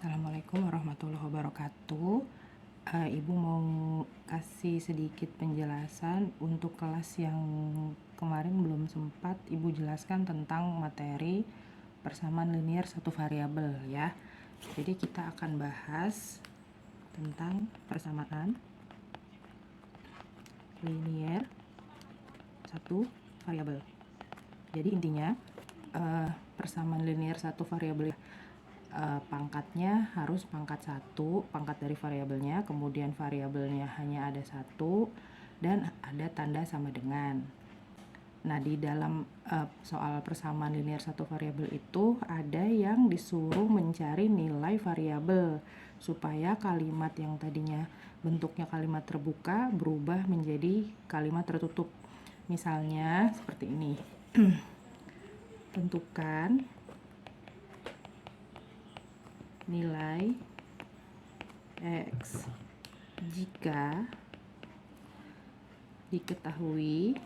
Assalamualaikum warahmatullahi wabarakatuh. Ibu mau kasih sedikit penjelasan untuk kelas yang kemarin belum sempat Ibu jelaskan tentang materi persamaan linear satu variabel ya. Jadi kita akan bahas tentang persamaan linear satu variabel. Jadi intinya persamaan linear satu variabel pangkatnya harus pangkat 1, pangkat dari variabelnya, kemudian variabelnya hanya ada 1 dan ada tanda sama dengan. Nah, di dalam soal persamaan linear satu variabel itu ada yang disuruh mencari nilai variabel supaya kalimat yang tadinya bentuknya kalimat terbuka berubah menjadi kalimat tertutup. Misalnya seperti ini. Tentukan nilai X jika diketahui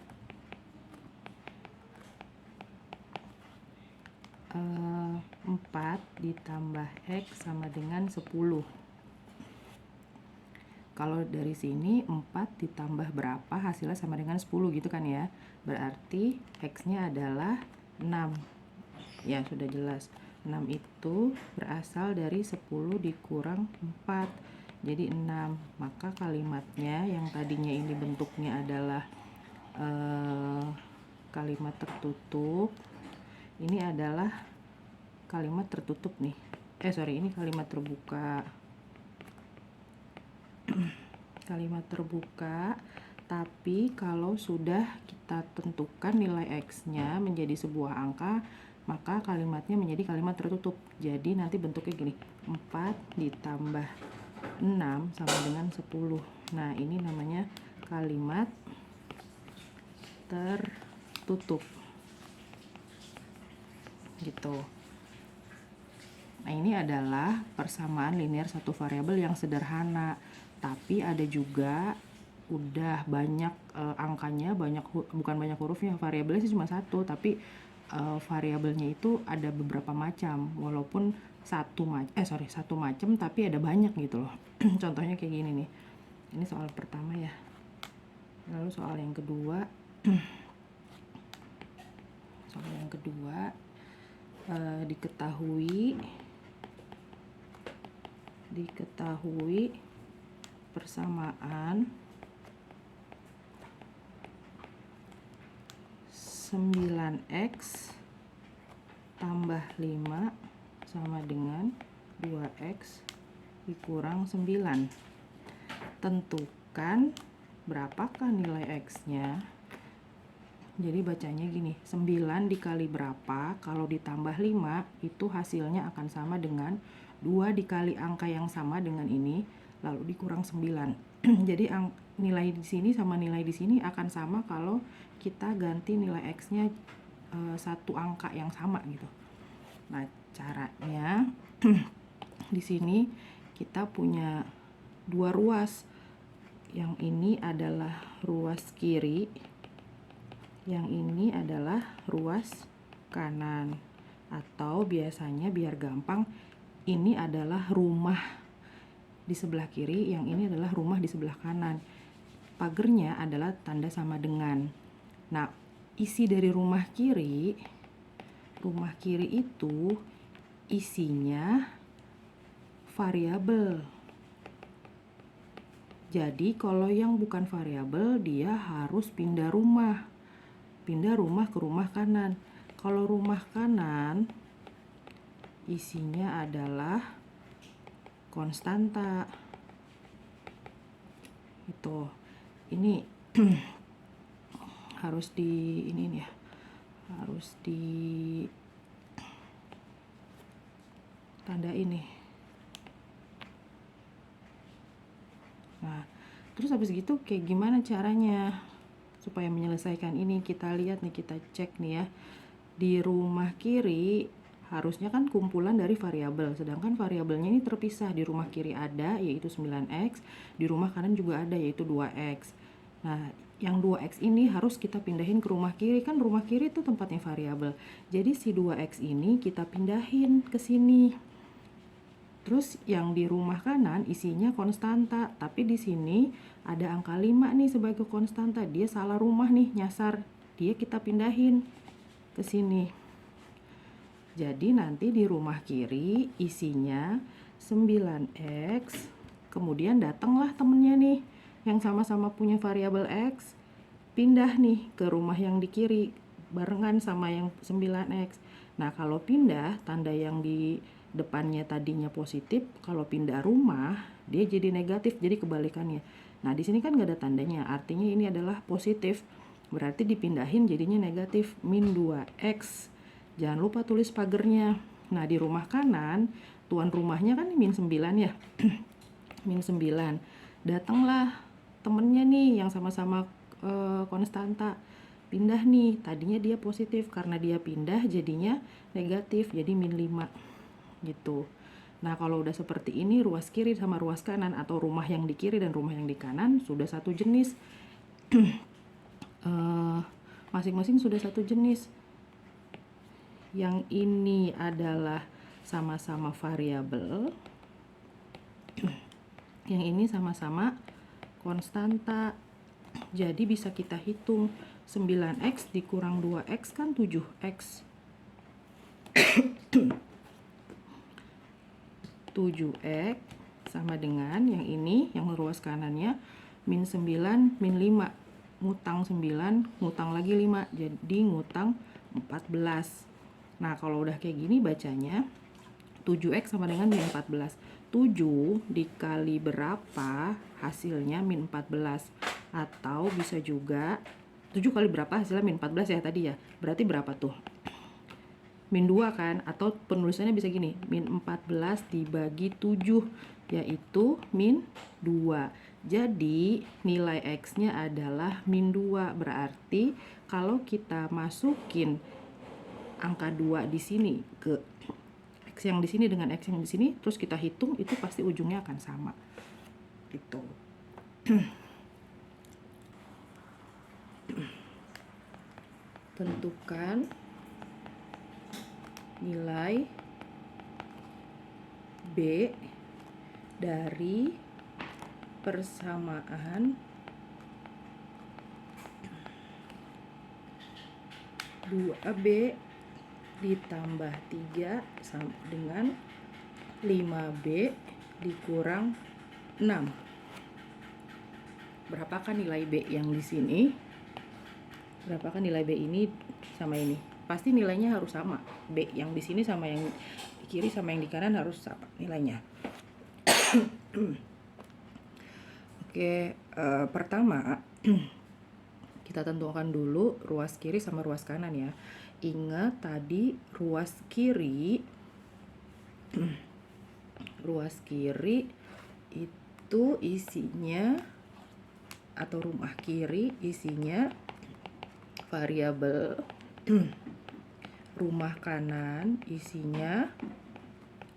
4 ditambah X sama dengan 10. Kalau dari sini 4 ditambah berapa hasilnya sama dengan 10 gitu kan ya. Berarti X-nya adalah 6. Ya, sudah jelas. 6 itu berasal dari 10 dikurang 4. Jadi 6. Maka kalimatnya yang tadinya ini bentuknya adalah kalimat tertutup. Ini adalah kalimat tertutup nih. Ini kalimat terbuka. Kalimat terbuka. Tapi kalau sudah kita tentukan nilai X-nya menjadi sebuah angka, maka kalimatnya menjadi kalimat tertutup. Jadi nanti bentuknya gini, 4 ditambah 6 sama dengan 10. Nah, ini namanya kalimat tertutup. Gitu. Nah, ini adalah persamaan linear satu variabel yang sederhana. Tapi ada juga udah banyak angkanya, bukan banyak hurufnya, variabelnya sih cuma satu, tapi variabelnya itu ada beberapa macam, walaupun satu macam tapi ada banyak gitu loh. Contohnya kayak gini nih. Ini soal pertama ya. Lalu soal yang kedua. Diketahui persamaan 9x tambah 5 sama dengan 2x dikurang 9. Tentukan berapakah nilai x-nya. Jadi bacanya gini, 9 dikali berapa, kalau ditambah 5 itu hasilnya akan sama dengan 2 dikali angka yang sama dengan ini, lalu dikurang 9. Jadi nilai di sini sama nilai di sini akan sama kalau kita ganti nilai X-nya satu angka yang sama gitu. Nah, caranya di sini kita punya dua ruas. Yang ini adalah ruas kiri, yang ini adalah ruas kanan. Atau biasanya biar gampang, ini adalah rumah di sebelah kiri, yang ini adalah rumah di sebelah kanan. Pagernya adalah tanda sama dengan. Nah, isi dari rumah kiri itu isinya variabel. Jadi kalau yang bukan variabel dia harus pindah rumah ke rumah kanan. Kalau rumah kanan isinya adalah konstanta. Itu. Ini harus tanda ini. Nah, terus habis gitu kayak gimana caranya supaya menyelesaikan ini? Kita lihat nih, kita cek nih ya. Di rumah kiri harusnya kan kumpulan dari variabel, sedangkan variabelnya ini terpisah. Di rumah kiri ada yaitu 9x, di rumah kanan juga ada yaitu 2x. Nah, yang 2x ini harus kita pindahin ke rumah kiri, kan rumah kiri itu tempatnya variabel. Jadi si 2x ini kita pindahin ke sini. Terus yang di rumah kanan isinya konstanta, tapi di sini ada angka 5 nih sebagai konstanta. Dia salah rumah nih, nyasar. Dia kita pindahin ke sini. Jadi nanti di rumah kiri isinya 9x, kemudian datanglah temennya nih yang sama-sama punya variabel x, pindah nih ke rumah yang di kiri barengan sama yang 9x. Nah, kalau pindah, tanda yang di depannya tadinya positif, kalau pindah rumah dia jadi negatif, jadi kebalikannya. Nah, di sini kan nggak ada tandanya, artinya ini adalah positif, berarti dipindahin jadinya negatif, min 2x. Jangan lupa tulis pagernya. Nah, di rumah kanan tuan rumahnya kan min 9 ya. Min 9. Datanglah temennya nih yang sama-sama konstanta. Pindah nih, tadinya dia positif, karena dia pindah jadinya negatif, jadi min 5 gitu. Nah, kalau udah seperti ini, ruas kiri sama ruas kanan atau rumah yang di kiri dan rumah yang di kanan sudah satu jenis. Masing-masing sudah satu jenis. Yang ini adalah sama-sama variabel, yang ini sama-sama konstanta. Jadi bisa kita hitung 9x dikurang 2x kan 7x. 7x sama dengan yang ini, yang ruas kanannya min 9 min 5. Ngutang 9, ngutang lagi 5, jadi ngutang 14. Nah, kalau udah kayak gini bacanya 7x sama dengan min 14. 7 dikali berapa hasilnya min 14. Atau bisa juga 7 kali berapa hasilnya min 14 ya tadi ya. Berarti berapa tuh? Min 2 kan? Atau penulisannya bisa gini, min 14 dibagi 7, yaitu min 2. Jadi nilai x-nya adalah min 2. Berarti kalau kita masukin angka 2 di sini ke x yang di sini dengan x yang di sini, terus kita hitung, itu pasti ujungnya akan sama. Gitu. Tentukan nilai B dari persamaan 2B ditambah 3 sama dengan 5B dikurang 6. Berapakah nilai B yang di sini? Berapakah nilai B ini sama ini? Pasti nilainya harus sama. B yang di sini sama yang di kiri sama yang di kanan harus sama nilainya. Oke, pertama kita tentukan dulu ruas kiri sama ruas kanan ya. Ingat tadi ruas kiri itu isinya, atau rumah kiri isinya variabel, rumah kanan isinya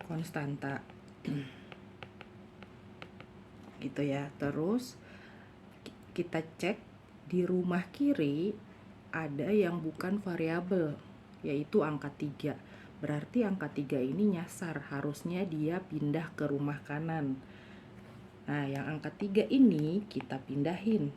konstanta. Gitu ya. Terus kita cek di rumah kiri ada yang bukan variabel, yaitu angka 3. Berarti angka 3 ini nyasar, harusnya dia pindah ke rumah kanan. Nah, yang angka 3 ini kita pindahin.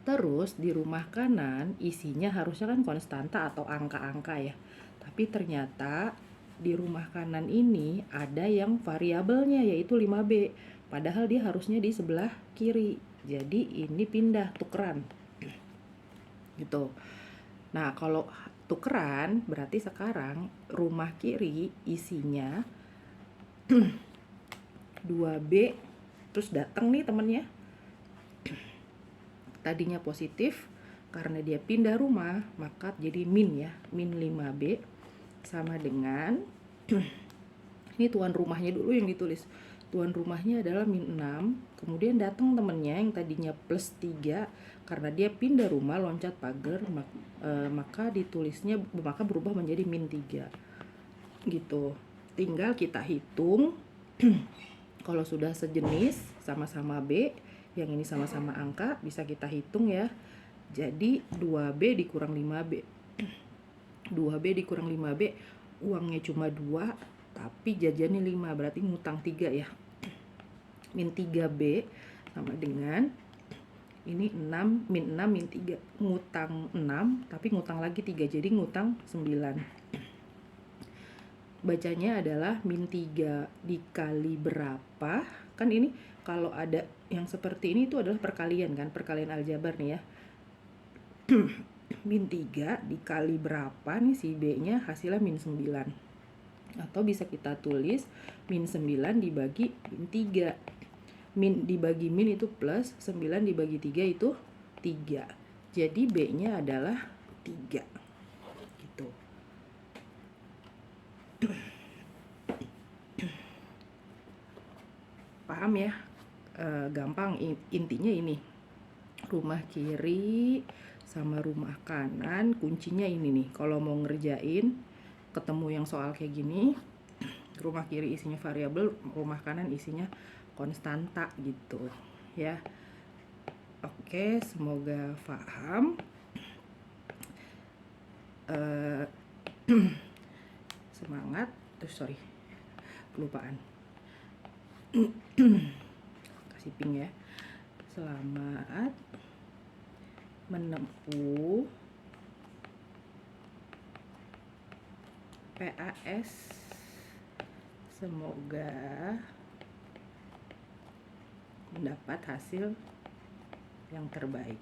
Terus di rumah kanan isinya harusnya kan konstanta atau angka-angka ya. Tapi ternyata di rumah kanan ini ada yang variabelnya, yaitu 5B. Padahal dia harusnya di sebelah kiri. Jadi ini pindah, tukeran. Gitu. Nah, kalau tukeran berarti sekarang rumah kiri isinya 2B, terus datang nih temennya. Tadinya positif, karena dia pindah rumah, maka jadi min ya, min 5B sama dengan ini tuan rumahnya dulu yang ditulis. Tuan rumahnya adalah min 6, kemudian datang temennya yang tadinya plus 3, karena dia pindah rumah loncat pagar, maka ditulisnya, maka berubah menjadi min 3 gitu. Tinggal kita hitung. Kalau sudah sejenis sama-sama B, yang ini sama-sama angka, bisa kita hitung ya. Jadi 2B dikurang 5B. 2B dikurang 5B, uangnya cuma 2, tapi jajannya 5, berarti ngutang 3 ya. Min 3B sama dengan ini 6, min 6, min 3. Ngutang 6, tapi ngutang lagi 3, jadi ngutang 9. Bacanya adalah min 3 dikali berapa. Kan ini kalau ada yang seperti ini itu adalah perkalian kan, perkalian aljabar nih ya. Min 3 dikali berapa nih si B-nya, hasilnya min 9. Atau bisa kita tulis min 9 dibagi min 3. Min dibagi min itu plus, 9 dibagi 3 itu 3. Jadi B-nya adalah 3. Gitu. Paham ya? Gampang, intinya ini. Rumah kiri sama rumah kanan, kuncinya ini nih. Kalau mau ngerjain, ketemu yang soal kayak gini, rumah kiri isinya variabel, rumah kanan isinya konstanta gitu ya. Oke, semoga paham. Semangat. Sorry, kelupaan. Kasih ping ya. Selamat menempuh PAS. Semoga mendapat hasil yang terbaik.